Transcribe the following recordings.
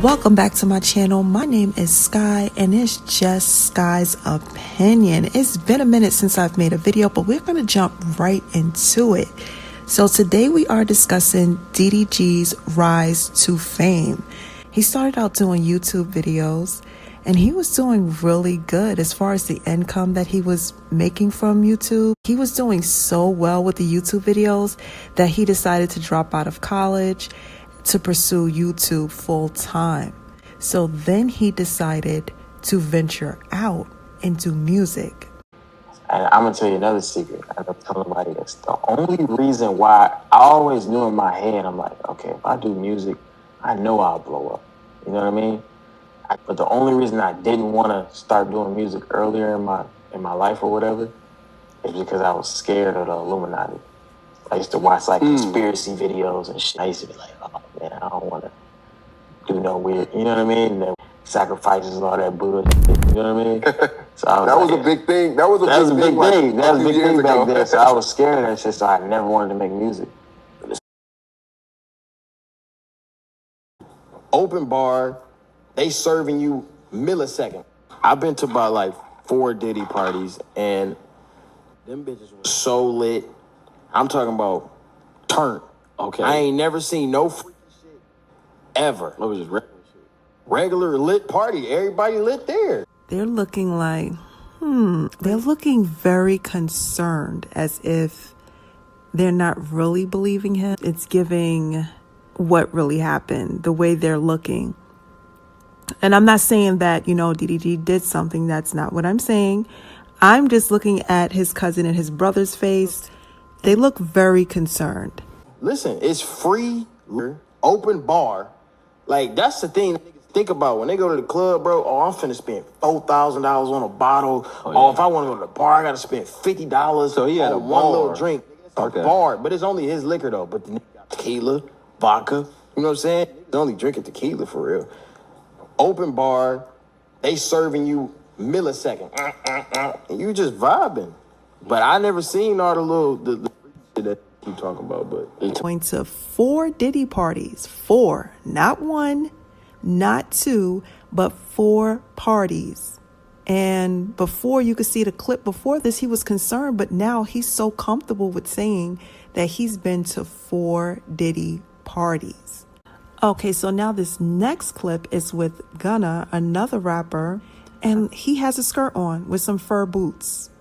Welcome back to my channel. My name is Sky and it's just Sky's opinion. It's been a minute since I've made a video, but we're going to jump right into it. So today we are discussing Diddy's rise to fame. He started out doing YouTube videos and he was doing really good as far as the income that he was making from YouTube. He was doing so well with the YouTube videos that he decided to drop out of college to pursue YouTube full time. So then he decided to venture out into music. And I'm gonna tell you another secret. I don't tell nobody this. The only reason why I always knew in my head, I'm like, okay, if I do music, I know I'll blow up. You know what I mean? But the only reason I didn't want to start doing music earlier in my life or whatever is because I was scared of the Illuminati. I used to watch like conspiracy videos and shit. I used to be like, oh man, I don't want to do no weird, you know what I mean? The sacrifices and all that bullshit, you know what I mean? So I was that like, was a big thing. That was a big thing. That was a big thing back then. So I was scared of that shit, so I never wanted to make music. Open bar, they serving you millisecond. I've been to about like 4 Diddy parties and them bitches were so lit. I'm talking about turn. Okay. I ain't never seen no freaky shit ever. It was just regular shit. Regular lit party. Everybody lit there. They're looking like, they're looking very concerned, as if they're not really believing him. It's giving what really happened, the way they're looking. And I'm not saying that, Diddy did something. That's not what I'm saying. I'm just looking at his cousin and his brother's face. They look very concerned. Listen, it's free, open bar. Like, that's the thing that niggas think about when they go to the club, bro. Oh, I'm finna spend $4,000 on a bottle. Oh, if I want to go to the bar, I got to spend $50 So he had on a one bar. little drink. It's a bar, but it's only his liquor, though. But the nigga got tequila, vodka. You know what I'm saying? He's only drinking tequila for real. Open bar, they serving you millisecond. And you just vibing. But I never seen all the little the shit that you talking about. But Going to 4 Diddy parties, 4, not 1, not 2, but 4 parties. And before, you could see the clip before this, he was concerned, but now he's so comfortable with saying that he's been to 4 Diddy parties. Okay, so now this next clip is with Gunna, another rapper, and he has a skirt on with some fur boots.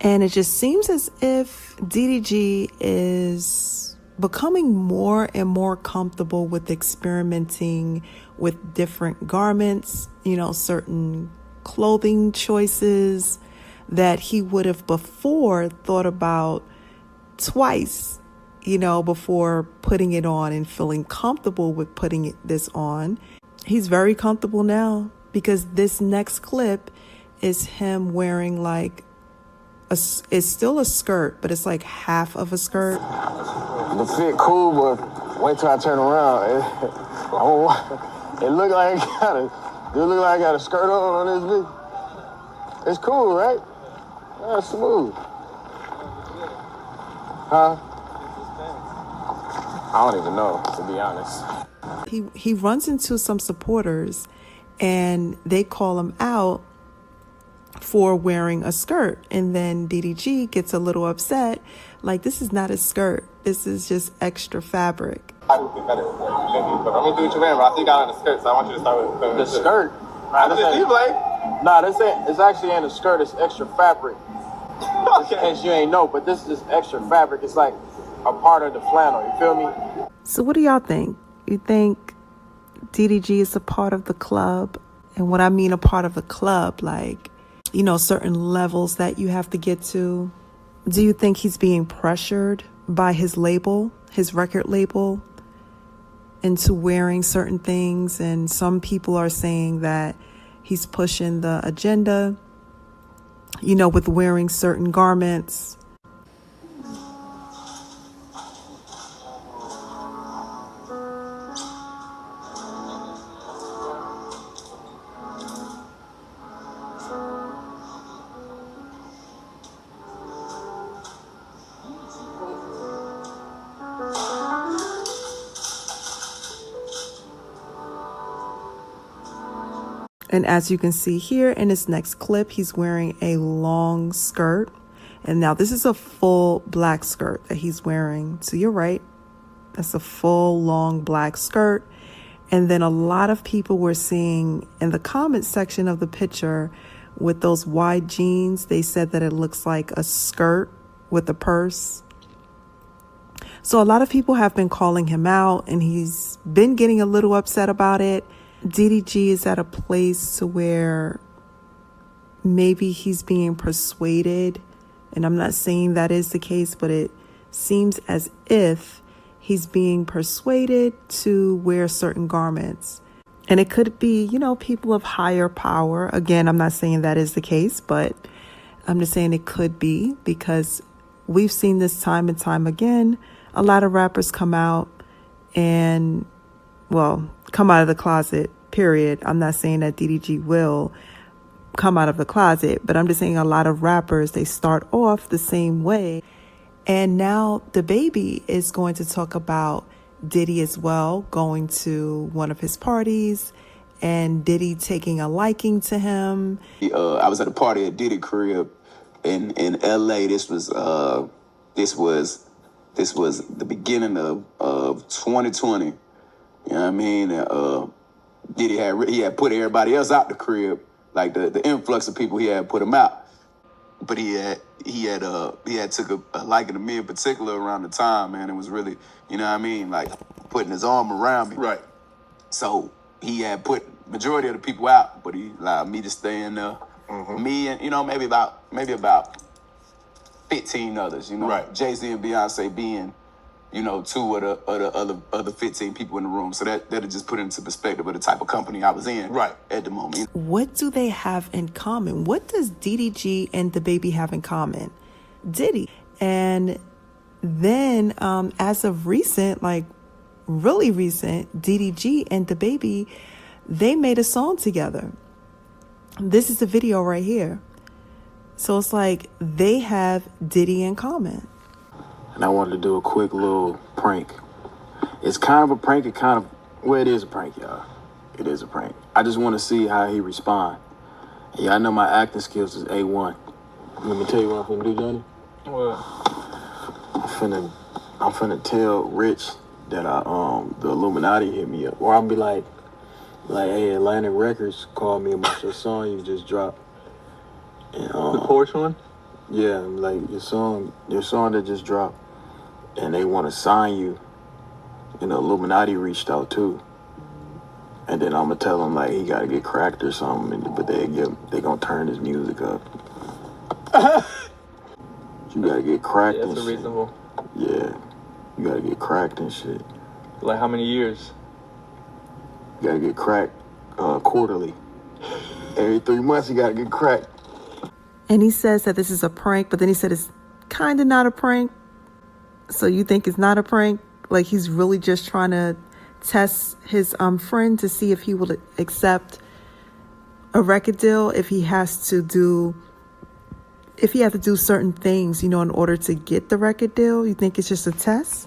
And it just seems as if DDG is becoming more and more comfortable with experimenting with different garments, certain clothing choices that he would have before thought about twice, before putting it on and feeling comfortable with putting this on. He's very comfortable now because this next clip is him wearing like it's still a skirt, but it's like half of a skirt. The fit cool, but wait till I turn around. It look like I got a skirt on this bitch. It's cool, right? Yeah, smooth. Huh? I don't even know, to be honest. He runs into some supporters and they call him out for wearing a skirt, and then DDG gets a little upset, like, this is not a skirt, this is just extra fabric. I'm gonna do what you mean, bro. I think I got on the skirt, so I want you to start with The skirt? Nah, It's actually ain't a skirt, it's extra fabric. Okay. In case you ain't know, but this is extra fabric. It's like a part of the flannel, you feel me? So what do y'all think? You think DDG is a part of the club? And what I mean a part of the club, like, certain levels that you have to get to. Do you think he's being pressured by his label, his record label, into wearing certain things? And some people are saying that he's pushing the agenda, with wearing certain garments. And as you can see here in this next clip, he's wearing a long skirt. And now this is a full black skirt that he's wearing. To your right, that's a full long black skirt. And then a lot of people were seeing in the comment section of the picture with those wide jeans, they said that it looks like a skirt with a purse. So a lot of people have been calling him out, and he's been getting a little upset about it. DDG is at a place to where maybe he's being persuaded, and I'm not saying that is the case, but it seems as if he's being persuaded to wear certain garments. And it could be, you know, people of higher power. Again, I'm not saying that is the case, but I'm just saying it could be, because we've seen this time and time again. A lot of rappers come out and, well, come out of the closet, period. I'm not saying that DDG will come out of the closet, but I'm just saying a lot of rappers, they start off the same way. And now the baby is going to talk about Diddy as well, going to one of his parties and Diddy taking a liking to him. I was at a party at Diddy crib in LA. This was the beginning of 2020. You know what I mean? Diddy had put everybody else out the crib, like the influx of people, he had put them out. But he had took a liking to me in particular around the time, man. It was really, you know what I mean, like putting his arm around me. Right. So he had put majority of the people out, but he allowed me to stay in there. Mm-hmm. Me and, you know, maybe about 15 others, you know. Right. Jay-Z and Beyonce being, you know, two of the other 15 people in the room. So that'll just put it into perspective of the type of company I was in right at the moment. What do they have in common? What does DDG and the baby have in common? Diddy. And then as of recent, like really recent, DDG and the baby, they made a song together. This is the video right here. So it's like they have Diddy in common. And I wanted to do a quick little prank. It's kind of a prank. It is a prank, y'all. It is a prank. I just want to see how he respond. And y'all know my acting skills is A1. Let me tell you what I'm finna do, Johnny. What? I'm finna tell Rich that the Illuminati hit me up. Or I'll be like, hey, Atlantic Records called me about your song you just dropped. And, The Porsche one? yeah, like your song that just dropped, and they want to sign you. And the Illuminati reached out too. And then I'm gonna tell him like he gotta get cracked or something, but they gonna turn his music up. You gotta get cracked. Yeah, and that's shit. reasonable. Yeah, you gotta get cracked and shit. Like how many years? You gotta get cracked quarterly. Every 3 months you gotta get cracked. And he says that this is a prank, but then he said it's kind of not a prank. So you think it's not a prank? Like he's really just trying to test his friend to see if he will accept a record deal, if he has to do certain things, you know, in order to get the record deal. You think it's just a test?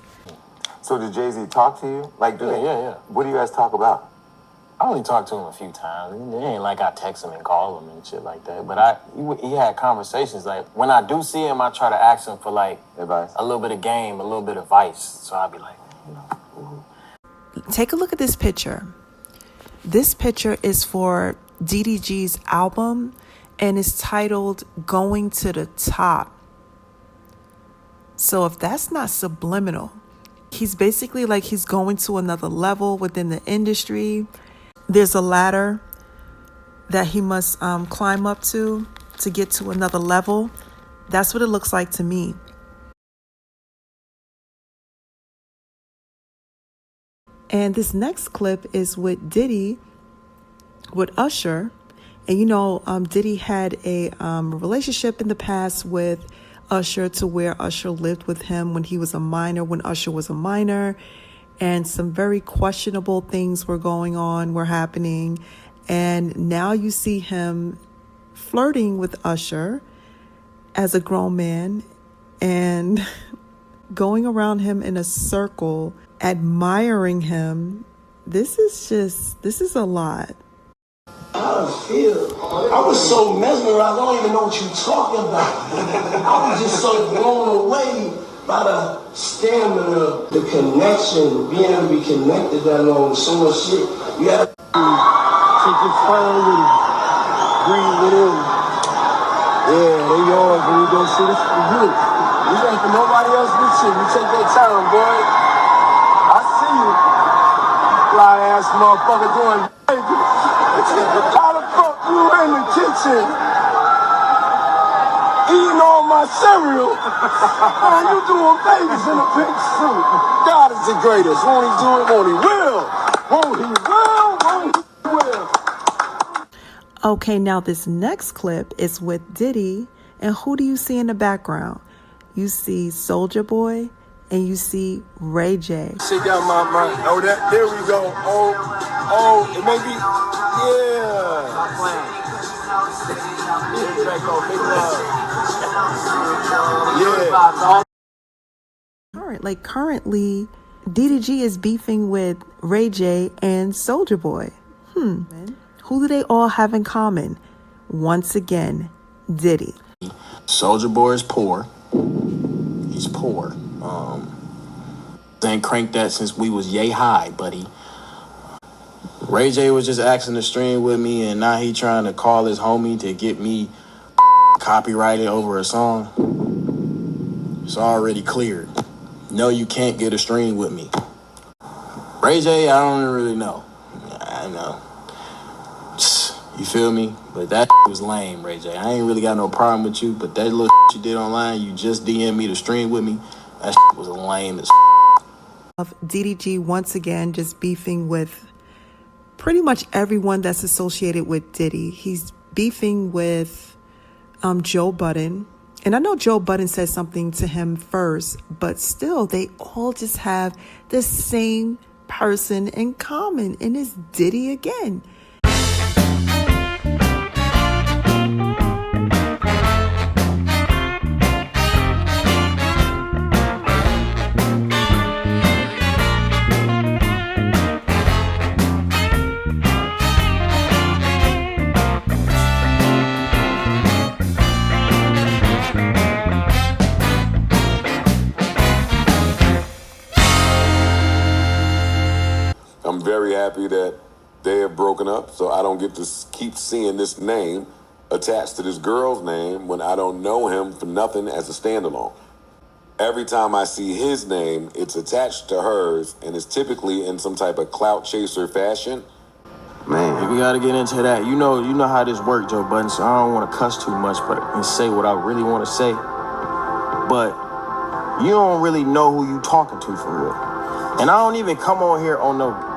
So did Jay-Z talk to you? Like, Yeah. What do you guys talk about? I only talked to him a few times. It ain't like I text him and call him and shit like that. But he had conversations. Like, when I do see him, I try to ask him for, like, Advice? a little bit of game, a little bit of advice. So I'd be like, you know. Take a look at this picture. This picture is for DDG's album, and it's titled Going to the Top. So if that's not subliminal, he's basically like he's going to another level within the industry. There's a ladder that he must climb up to get to another level. That's what it looks like to me. And this next clip is with Diddy, with Usher. And you know, Diddy had a relationship in the past with Usher, to where Usher lived with him when he was a minor, when Usher was a minor. And some very questionable things were happening. And now you see him flirting with Usher as a grown man and going around him in a circle, admiring him. This is a lot. Oh feel. I was so mesmerized, I don't even know what you're talking about. I was just so blown away by the stamina, the connection, being able to be connected that long with so much shit. You gotta take your fun with it, breathe with him. Yeah, they yours when you go see this for you. This ain't for nobody else but you. You take that time, boy. I see you. Fly ass motherfucker doing how the fuck you in the kitchen eating all my cereal? Man, you doing babies in a pink suit. God is the greatest. Won't he do it? Won't he will? Won't he will? Won't he will? Okay, now this next clip is with Diddy, and who do you see in the background? You see Soulja Boy, and you see Ray J. Shit got my mind. Oh, that, there we go. Oh, it may be, yeah. Yeah. All right, like currently, DDG is beefing with Ray J and Soulja Boy. Who do they all have in common? Once again, Diddy. Soulja Boy is poor. He's poor. Ain't cranked that since we was yay high, buddy. Ray J was just asking to stream with me, and now he trying to call his homie to get me copyrighted over a song. It's already cleared. No, you can't get a stream with me. Ray J, I don't really know. I know. You feel me? But that was lame, Ray J. I ain't really got no problem with you, but that little you did online, you just DM me to stream with me, that was lame as Of DDG once again just beefing with pretty much everyone that's associated with Diddy. He's beefing with Joe Budden. And I know Joe Budden said something to him first, but still they all just have the same person in common, and it's Diddy again. I'm very happy that they have broken up, so I don't get to keep seeing this name attached to this girl's name when I don't know him for nothing as a standalone. Every time I see his name, it's attached to hers, and it's typically in some type of clout chaser fashion. Man, we gotta get into that. You know how this works, Joe Budden, so I don't want to cuss too much and say what I really want to say. But you don't really know who you talking to for real. And I don't even come on here on no...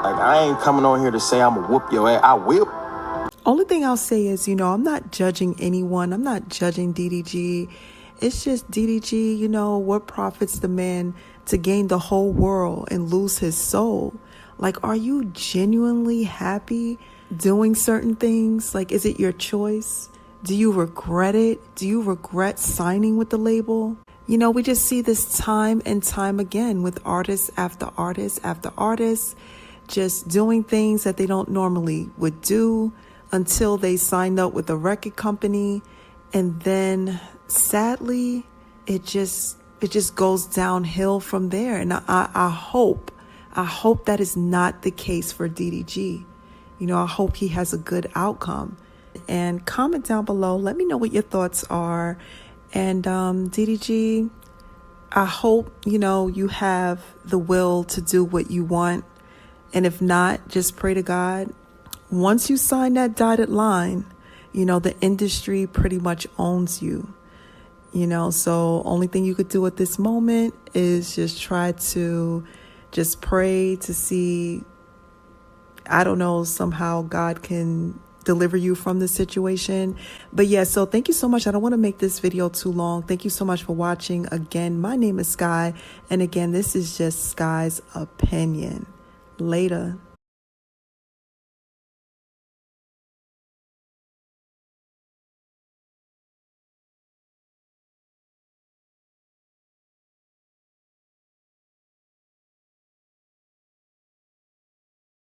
Like, I ain't coming on here to say I'm gonna whoop your ass. I will. Only thing I'll say is, I'm not judging anyone. I'm not judging DDG. It's just DDG, what profits the man to gain the whole world and lose his soul? Like, are you genuinely happy doing certain things? Like, is it your choice? Do you regret it? Do you regret signing with the label? We just see this time and time again with artists after artists after artists, just doing things that they don't normally would do until they signed up with a record company. And then sadly, it just goes downhill from there. And I hope that is not the case for DDG. I hope he has a good outcome. And comment down below. Let me know what your thoughts are. And DDG, I hope, you have the will to do what you want. And if not, just pray to God. Once you sign that dotted line, the industry pretty much owns you. So only thing you could do at this moment is just try to just pray to see, I don't know, somehow God can deliver you from this situation. But yeah, so thank you so much. I don't want to make this video too long. Thank you so much for watching. Again, my name is Sky. And again, this is just Sky's opinion. Later.